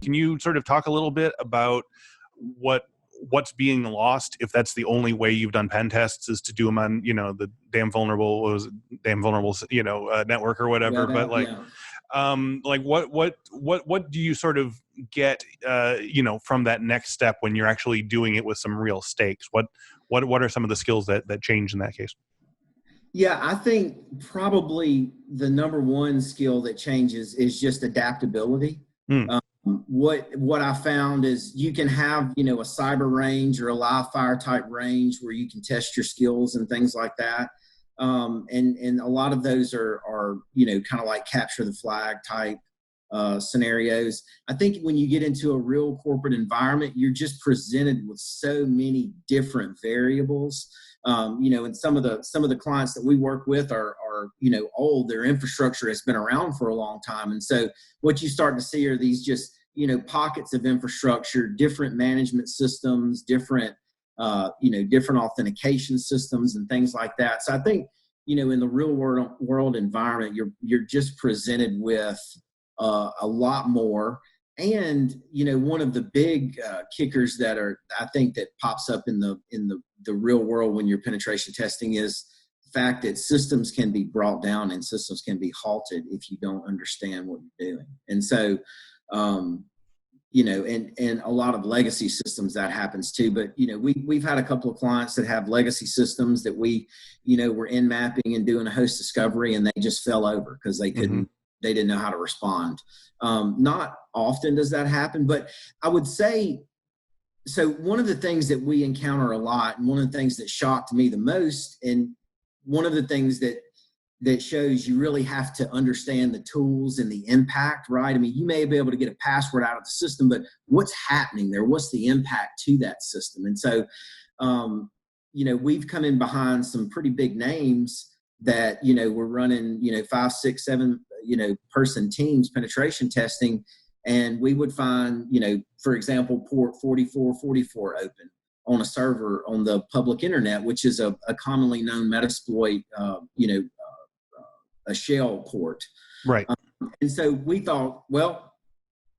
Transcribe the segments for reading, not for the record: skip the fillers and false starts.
can you sort of talk a little bit about what's being lost if that's the only way you've done pen tests is to do them on, the damn vulnerable network or whatever. But what do you sort of get, from that next step when you're actually doing it with some real stakes? What are some of the skills that change in that case? Yeah, I think probably the number one skill that changes is just adaptability. What I found is you can have, a cyber range or a live fire type range where you can test your skills and things like that. And a lot of those are kind of like capture the flag type scenarios. I think when you get into a real corporate environment, you're just presented with so many different variables. And some of the clients that we work with are old. Their infrastructure has been around for a long time. And so what you start to see are these just, pockets of infrastructure, different management systems, different authentication systems and things like that. So I think, in the real world environment, you're just presented with a lot more. And, one of the big kickers I think that pops up in the real world when you're penetration testing is the fact that systems can be brought down and systems can be halted if you don't understand what you're doing. And so, and a lot of legacy systems that happens too. But, we've had a couple of clients that have legacy systems that we, were in mapping and doing a host discovery, and they just fell over because they couldn't, they didn't know how to respond. Not often does that happen, but I would say, so one of the things that we encounter a lot, and one of the things that shocked me the most, and one of the things that shows you really have to understand the tools and the impact, right? I mean, you may be able to get a password out of the system, but what's happening there? What's the impact to that system? And so, we've come in behind some pretty big names that, we're running, 5, 6, 7, person teams penetration testing. And we would find, for example, port 4444 open on a server on the public internet, which is a commonly known Metasploit, a shell port. Right. And so we thought, well,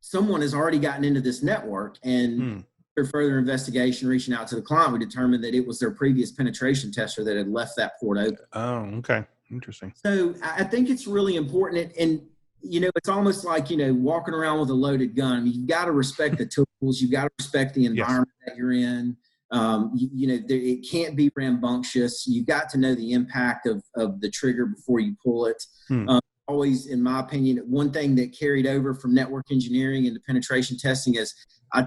someone has already gotten into this network, and after further investigation, reaching out to the client, we determined that it was their previous penetration tester that had left that port open. Oh, okay. Interesting. So I think it's really important. And it's almost like, walking around with a loaded gun. I mean, you've got to respect the tools. You've got to respect the environment that you're in. It can't be rambunctious. You've got to know the impact of the trigger before you pull it. Always, in my opinion, one thing that carried over from network engineering into penetration testing is I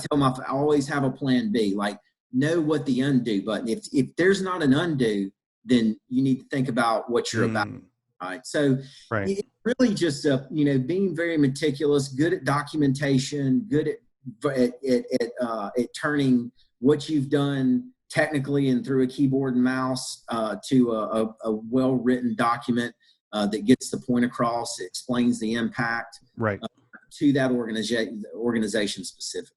always have a plan B, like know what the undo button. If there's not an undo, then you need to think about what you're about. Right. So it's really just, being very meticulous, good at documentation, good at turning what you've done technically and through a keyboard and mouse to a well-written document that gets the point across, explains the impact to that organization specifically.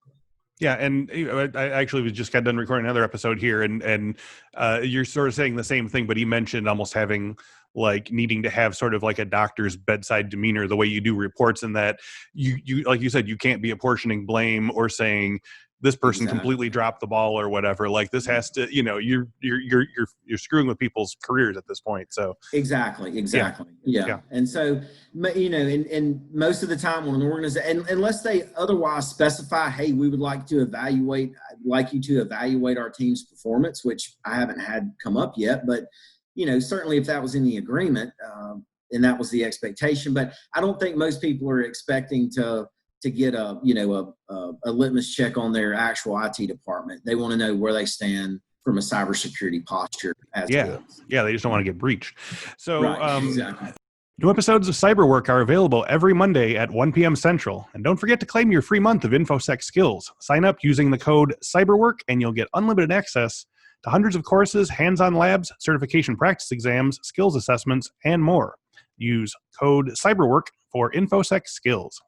Yeah, and I actually was just got done recording another episode here, and you're sort of saying the same thing, but he mentioned almost having needing to have sort of like a doctor's bedside demeanor, the way you do reports, and that you like you said, you can't be apportioning blame or saying this person completely dropped the ball or whatever. Like this has to, you're screwing with people's careers at this point. So exactly. Yeah. And so, and most of the time when an organization, unless they otherwise specify, hey, we would like you to evaluate our team's performance, which I haven't had come up yet, but certainly if that was in the agreement, and that was the expectation, but I don't think most people are expecting to get a litmus check on their actual IT department. They want to know where they stand from a cybersecurity posture. Yeah, they just don't want to get breached. So exactly. New episodes of Cyberwork are available every Monday at 1 p.m. Central. And don't forget to claim your free month of Infosec skills. Sign up using the code CYBERWORK and you'll get unlimited access to hundreds of courses, hands-on labs, certification practice exams, skills assessments, and more. Use code CYBERWORK for Infosec skills.